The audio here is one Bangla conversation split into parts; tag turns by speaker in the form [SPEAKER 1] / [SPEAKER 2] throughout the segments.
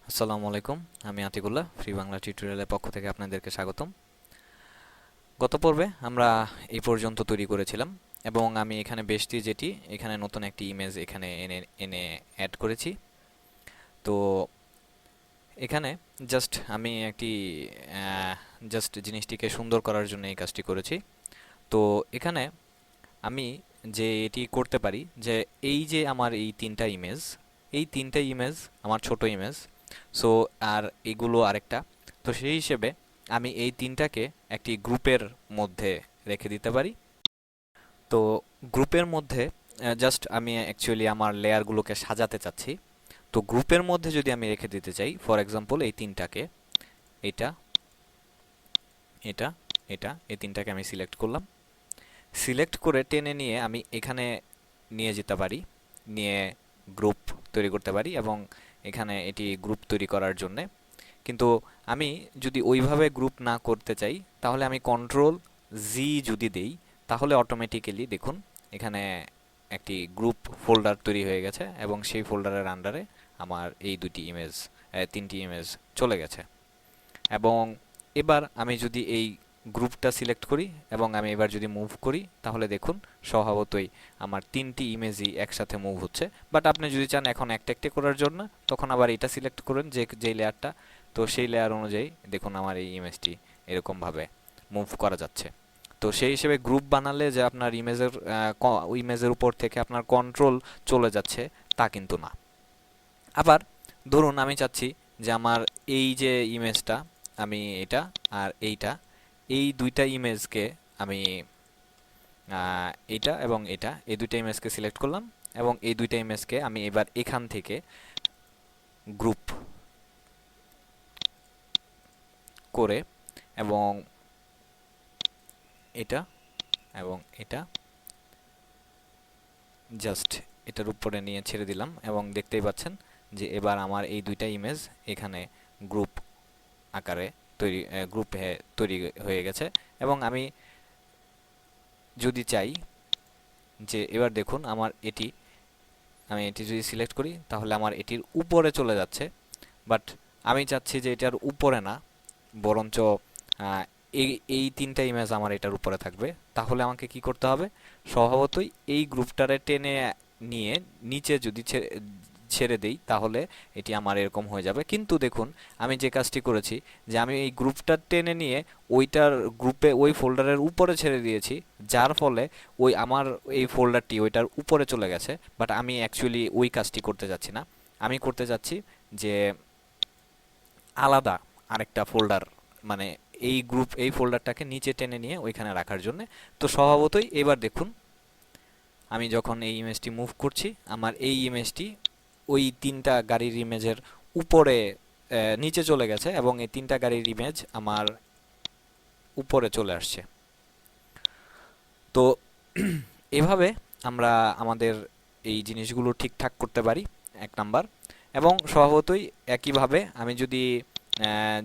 [SPEAKER 1] আসসালামু আলাইকুম। আমি আতিকুল্লাহ, ফ্রি বাংলা টিউটোরিয়ালের পক্ষ থেকে আপনাদেরকে স্বাগতম। গত পর্বে আমরা এই পর্যন্ত তৈরি করেছিলাম এবং আমি এখানে বেশটি যেটি এখানে নতুন একটি ইমেজ এখানে এনে এনে অ্যাড করেছি। তো এখানে জাস্ট আমি একটি জাস্ট জিনিসটিকে সুন্দর করার জন্য এই কাজটি করেছি। তো এখানে আমি যে এটি করতে পারি যে এই যে আমার এই তিনটা ইমেজ আমার ছোট ইমেজ। সো আর এগুলো আরেকটা। তো সেই হিসেবে আমি এই তিনটাকে একটি গ্রুপের মধ্যে রেখে দিতে পারি। তো গ্রুপের মধ্যে জাস্ট আমি অ্যাকচুয়ালি আমার লেয়ারগুলোকে সাজাতে চাচ্ছি। তো গ্রুপের মধ্যে যদি আমি রেখে দিতে চাই, ফর এক্সাম্পল এই তিনটাকে, এটা এটা এটা এই তিনটাকে আমি সিলেক্ট করলাম। সিলেক্ট করে টেনে নিয়ে আমি এখানে নিয়ে যেতে পারি, নিয়ে গ্রুপ তৈরি করতে পারি এবং এখানে এটি গ্রুপ তৈরি করার জন্যে। কিন্তু আমি যদি ওইভাবে গ্রুপ না করতে চাই, তাহলে আমি কন্ট্রোল জি যদি দেই, তাহলে অটোমেটিক্যালি দেখুন এখানে একটি গ্রুপ ফোল্ডার তৈরি হয়ে গেছে এবং সেই ফোল্ডারের আন্ডারে আমার এই তিনটি ইমেজ চলে গেছে। এবং এবার আমি যদি এই গ্রুপটা সিলেক্ট করি এবং আমি এবার যদি মুভ করি, তাহলে দেখুন স্বভাবতই আমার তিনটি ইমেজই একসাথে মুভ হচ্ছে। বাট আপনি যদি চান এখন একটা একটা করার জন্য, তখন আবার এটা সিলেক্ট করেন যেই লেয়ারটা, তো সেই লেয়ার অনুযায়ী দেখুন আমার এই ইমেজটি এরকমভাবে মুভ করা যাচ্ছে। তো সেই হিসেবে গ্রুপ বানালে যে আপনার ইমেজের উপর থেকে আপনার কন্ট্রোল চলে যাচ্ছে, তা কিন্তু না। আবার ধরুন আমি চাচ্ছি যে আমার এই যে ইমেজটা, আমি এটা আর এইটা, এই দুইটা ইমেজকে আমি এইটা এবং এটা, এই দুইটা ইমেজকে সিলেক্ট করলাম এবং এই দুইটা ইমেজকে আমি এবার এখান থেকে গ্রুপ করে এবং এটা এবং এটা জাস্ট এটার উপরে নিয়ে ছেড়ে দিলাম এবং দেখতেই পাচ্ছেন যে এবার আমার এই দুইটা ইমেজ এখানে গ্রুপ আকারে গ্রুপ তৈরি হয়ে গেছে। এবং আমি যদি চাই যে এবার দেখুন আমি এটি যদি সিলেক্ট করি, তাহলে আমার এটির উপরে চলে যাচ্ছে। বাট আমি চাচ্ছি যে এটার উপরে না, বরঞ্চ আহ, এই এই তিনটা ইমেজ আমার এটার উপরে থাকবে। তাহলে আমাকে কি করতে হবে? স্বভাবতই এই গ্রুপটারে টেনে নিয়ে নিচে যদি ছেড়ে দেই, তাহলে এটি আমার এরকম হয়ে যাবে। কিন্তু দেখুন আমি যে কাজটি করেছি, যে আমি এই গ্রুপটা টেনে নিয়ে ওই ফোল্ডারের উপরে ছেড়ে দিয়েছি, যার ফলে আমার এই ফোল্ডারটি ওইটার উপরে চলে গেছে। বাট আমি অ্যাকচুয়ালি ওই কাজটি করতে যাচ্ছি না। আমি করতে যাচ্ছি যে আলাদা আরেকটা ফোল্ডার, মানে এই ফোল্ডারটাকে নিচে টেনে নিয়ে ওইখানে রাখার জন্য। তো স্বভাবতই এবার দেখুন আমি যখন এই ইমেজটি মুভ করছি, আমার এই ইমেজটি ওই তিনটা গাড়ির ইমেজের উপরে নিচে চলে গেছে এবং এই তিনটা গাড়ির ইমেজ আমার উপরে চলে আসছে। তো এভাবে আমরা আমাদের এই জিনিসগুলো ঠিকঠাক করতে পারি, এক নাম্বার। এবং স্বভাবতই একইভাবে আমি যদি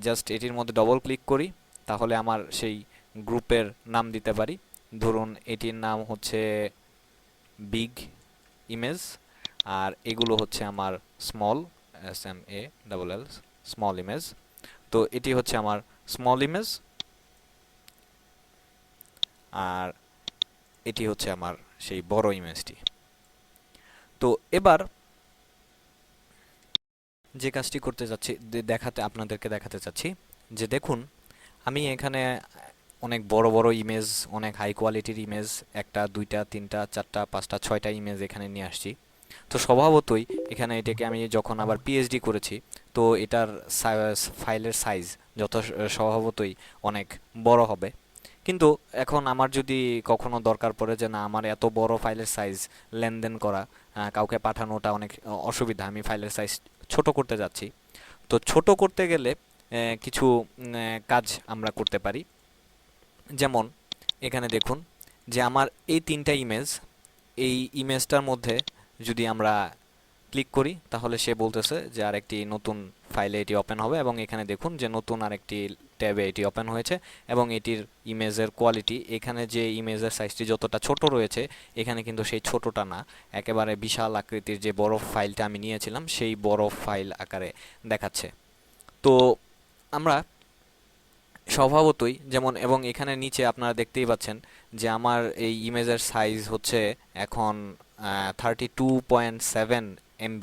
[SPEAKER 1] জাস্ট এটির মধ্যে ডবল ক্লিক করি, তাহলে আমার সেই গ্রুপের নাম দিতে পারি। ধরুন এটির নাম হচ্ছে বিগ ইমেজ, আর এগুলো হচ্ছে আমার স্মল, SMALL, স্মল ইমেজ। তো এটি হচ্ছে আমার স্মল ইমেজ, আর এটি হচ্ছে আমার সেই বড় ইমেজটি। তো এবার যে কাজটি করতে যাচ্ছি, আপনাদেরকে দেখাতে চাচ্ছি যে দেখুন আমি এখানে অনেক বড় বড় ইমেজ, অনেক হাই কোয়ালিটির ইমেজ, একটা দুইটা তিনটা চারটা পাঁচটা ছয়টা ইমেজ এখানে নিয়ে আসছি। তো স্বভাবতই এখানে এটাকে আমি যখন আবার পিএইচডি করেছি, তো এটার ফাইলের সাইজ স্বভাবতই অনেক বড় হবে। কিন্তু এখন আমার যদি কখনো দরকার পড়ে যে না, আমার এত বড় ফাইলের সাইজ লেনদেন করা, কাউকে পাঠানোটা অনেক অসুবিধা, আমি ফাইলের সাইজ ছোট করতে যাচ্ছি। তো ছোট করতে গেলে কিছু কাজ আমরা করতে পারি। যেমন এখানে দেখুন যে আমার এই তিনটা ইমেজ, এই ইমেজটার মধ্যে যদি আমরা ক্লিক করি, তাহলে সে বলতেছে যে আরেকটি নতুন ফাইলে এটি ওপেন হবে এবং এখানে দেখুন যে নতুন আরেকটি ট্যাবে এটি ওপেন হয়েছে এবং এটির ইমেজের কোয়ালিটি, এখানে যে ইমেজের সাইজটি যতটা ছোট রয়েছে এখানে কিন্তু সেই ছোটটা না, একেবারে বিশাল আকৃতির যে বড় ফাইলটা আমি নিয়েছিলাম সেই বড় ফাইল আকারে দেখাচ্ছে। তো আমরা স্বভাবতই যেমন, এবং এখানে নিচে আপনারা দেখতেই পাচ্ছেন যে আমার এই ইমেজের সাইজ হচ্ছে এখন 32.7 MB,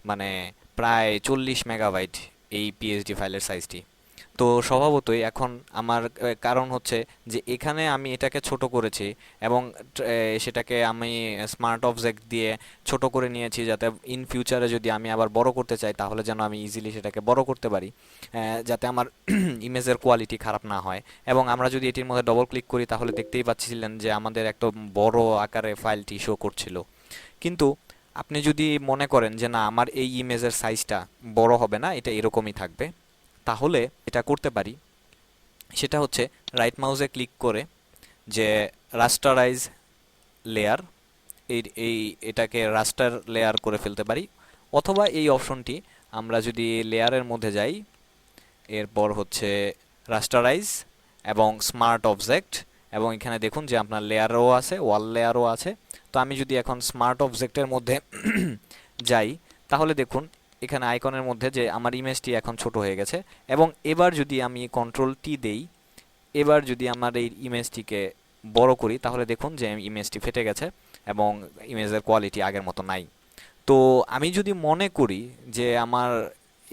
[SPEAKER 1] মানে প্রায় 40 মেগাবাইট এই পিএইচডি ফাইলের সাইজটি। তো স্বভাবতই এখন আমার কারণ হচ্ছে যে এখানে আমি এটাকে ছোট করেছি এবং সেটাকে আমি স্মার্ট অবজেক্ট দিয়ে ছোট করে নিয়েছি যাতে ইন ফিউচারে যদি আমি আবার বড় করতে চাই তাহলে যেন আমি ইজিলি সেটাকে বড় করতে পারি, যাতে আমার ইমেজের কোয়ালিটি খারাপ না হয়। এবং আমরা যদি এটির মধ্যে ডবল ক্লিক করি তাহলে দেখতেই পাচ্ছিলেন যে আমাদের একটা বড় আকারে ফাইলটি শো করছিল। কিন্তু আপনি যদি মনে করেন যে না, আমার এই ইমেজের সাইজটা বড় হবে না, এটা এরকমই থাকবে, তাহলে এটা করতে পারি। সেটা হচ্ছে রাইট মাউসে ক্লিক করে যে রাস্টারাইজ লেয়ার, এই এটাকে রাস্টার লেয়ার করে ফেলতে পারি। অথবা এই অপশনটি আমরা যদি লেয়ারের মধ্যে যাই, এরপর হচ্ছে রাস্টারাইজ এবং স্মার্ট অবজেক্ট, এবং এখানে দেখুন যে আপনার লেয়ারও আছে, ওয়াল লেয়ারও আছে। তো আমি যদি এখন স্মার্ট অবজেক্টের মধ্যে যাই তাহলে দেখুন এখানে আইকনের মধ্যে যে আমার ইমেজটি এখন ছোট হয়ে গেছে। এবং এবার যদি আমি কন্ট্রোল-T দেই, এবার যদি আমার এই ইমেজটিকে বড় করি তাহলে দেখুন যে ইমেজটি ফেটে গেছে এবং ইমেজের কোয়ালিটি আগের মতো নাই। তো আমি যদি মনে করি যে আমার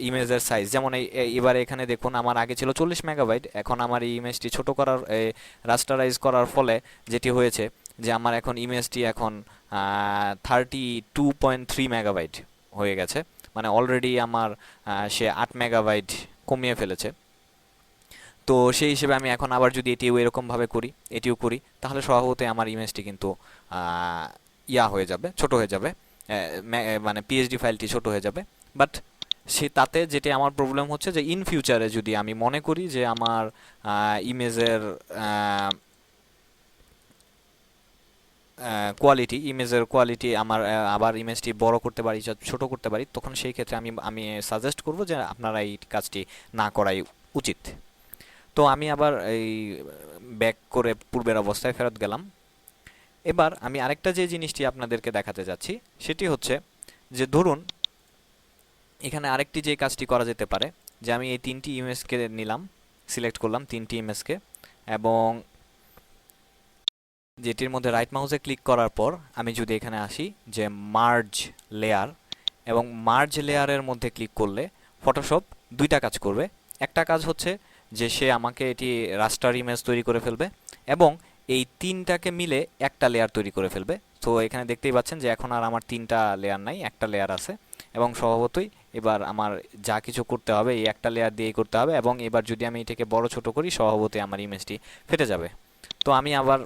[SPEAKER 1] ইমেজের সাইজ যেমন এবারে এখানে দেখুন আমার আগে ছিল 40 মেগাবাইট, এখন আমার এই ইমেজটি ছোট করার রাস্টারাইজ করার ফলে যেটি হয়েছে যে আমার এখন ইমেজটি এখন 32.3 মেগাবাইট হয়ে গেছে, মানে অলরেডি আমার সে 8 মেগাবাইট কমিয়ে ফেলেছে। তো সেই হিসেবে আমি এখন আবার যদি এটিও এরকমভাবে করি, এটিও করি, তাহলে স্বভাবতই আমার ইমেজটি কিন্তু হয়ে যাবে, ছোট হয়ে যাবে, মানে পিএইচডি ফাইলটি ছোট হয়ে যাবে। বাট সে তাতে যেটি আমার প্রবলেম হচ্ছে যে ইন ফিউচারে যদি আমি মনে করি যে আমার ইমেজের কোয়ালিটি আমার আবার ইমেজটি বড় করতে পারি, ছোট করতে পারি, তখন সেই ক্ষেত্রে আমি আমি সাজেস্ট করব যে আপনারা এই কাজটি না করাই উচিত। তো আমি আবার এই ব্যাক করে পূর্বের অবস্থায় ফেরত গেলাম। এবার আমি আরেকটা যে জিনিসটি আপনাদেরকে দেখাতে যাচ্ছি সেটি হচ্ছে যে ধরুন এখানে আরেকটি যে কাজটি করা যেতে পারে যে আমি এই তিনটি ইমেজকে নিলাম, সিলেক্ট করলাম তিনটি ইমেজকে, এবং যেটির মধ্যে রাইট মাউসে ক্লিক করার পর আমি যদি এখানে আসি যে মার্জ লেয়ার, এবং মার্জ লেয়ারের মধ্যে ক্লিক করলে ফটোশপ দুইটা কাজ করবে। একটা কাজ হচ্ছে যে সে আমাকে এটি রাস্টার ইমেজ তৈরি করে ফেলবে এবং এই তিনটাকে মিলে একটা লেয়ার তৈরি করে ফেলবে। তো এখানে দেখতেই পাচ্ছেন যে এখন আর আমার তিনটা লেয়ার নাই, একটা লেয়ার আছে, এবং স্বভাবতই এবার আমার যা কিছু করতে হবে এই একটা লেয়ার দিয়েই করতে হবে। এবং এবার যদি আমি এটাকে বড় ছোট করি স্বভাবতই আমার ইমেজটি ফেটে যাবে। তো আমি আবার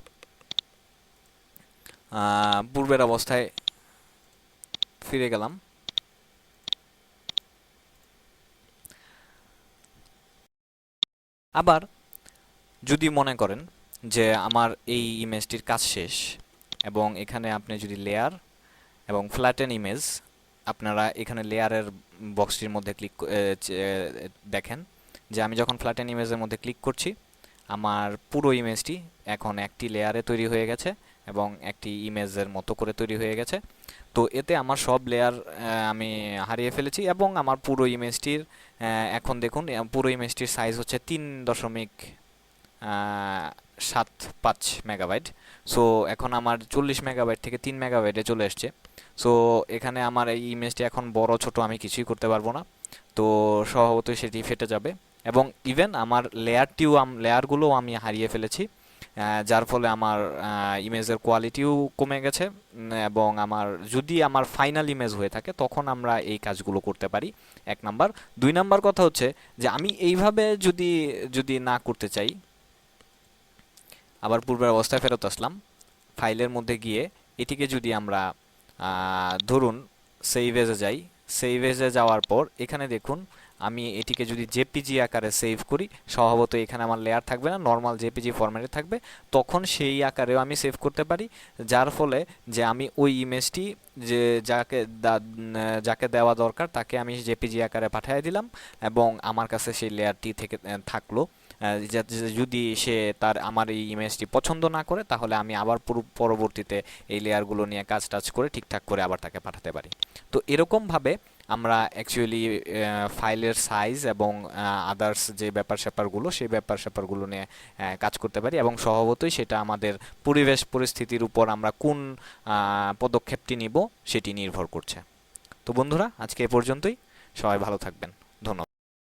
[SPEAKER 1] পূর্বের অবস্থায় ফিরে গেলাম। আবার যদি মনে করেন যে আমার এই ইমেজটির কাজ শেষ, এবং এখানে আপনি যদি লেয়ার এবং ফ্ল্যাটেন ইমেজ, আপনারা এখানে লেয়ারের বক্সটির মধ্যে ক্লিক দেখেন যে আমি যখন ফ্ল্যাটেন ইমেজের মধ্যে ক্লিক করছি আমার পুরো ইমেজটি এখন একটি লেয়ারে তৈরি হয়ে গেছে এবং একটি ইমেজের মতো করে তৈরি হয়ে গেছে। তো এতে আমার সব লেয়ার আমি হারিয়ে ফেলেছি এবং আমার পুরো ইমেজটির এখন দেখুন পুরো ইমেজটির সাইজ হচ্ছে 3.75 মেগাবাইট। সো এখন আমার 40 মেগাবাইট থেকে 3 মেগাবাইটে চলে এসছে। সো এখানে আমার এই ইমেজটি এখন বড় ছোট আমি কিছুই করতে পারবো না, তো স্বভাবতই সেটি ফেটে যাবে। এবং ইভেন আমার লেয়ারগুলোও আমি হারিয়ে ফেলেছি, যার ফলে আমার ইমেজের কোয়ালিটিও কমে গেছে। এবং আমার যদি আমার ফাইনাল ইমেজ হয়ে থাকে তখন আমরা এই কাজগুলো করতে পারি, 1 নাম্বার। 2 নাম্বার কথা হচ্ছে যে আমি এইভাবে যদি যদি না করতে চাই, আবার পূর্বের অবস্থায় ফেরত আসলাম, ফাইলের মধ্যে গিয়ে এটিকে যদি আমরা ধরুন সেভ এজে যাই, সেভ এজে যাওয়ার পর এখানে দেখুন আমি এটিকে যদি জেপিজি আকারে সেভ করি, স্বভাবত এখানে আমার লেয়ার থাকবে না, নর্মাল জেপিজি ফরম্যাটে থাকবে। তখন সেই আকারেও আমি সেভ করতে পারি, যার ফলে যে আমি ওই ইমেজটি যে যাকে দেওয়া দরকার তাকে আমি জেপিজি আকারে পাঠিয়ে দিলাম, এবং আমার কাছে সেই লেয়ারটি থেকে থাকলো। যদি সে আমার এই ইমেজটি পছন্দ না করে, তাহলে আমি আবার পরবর্তীতে এই লেয়ারগুলো নিয়ে কাজ টাজ করে ঠিকঠাক করে আবার তাকে পাঠাতে পারি। তো এরকমভাবে আমরা অ্যাকচুয়ালি ফাইলের সাইজ এবং আদার্স যে ব্যাপার স্যাপারগুলো, সেই ব্যাপার স্যাপারগুলো নিয়ে কাজ করতে পারি, এবং স্বভাবতই সেটা আমাদের পরিবেশ পরিস্থিতির উপর আমরা কোন পদক্ষেপটি নিব সেটি নির্ভর করছে। তো বন্ধুরা, আজকে এ পর্যন্তই। সবাই ভালো থাকবেন।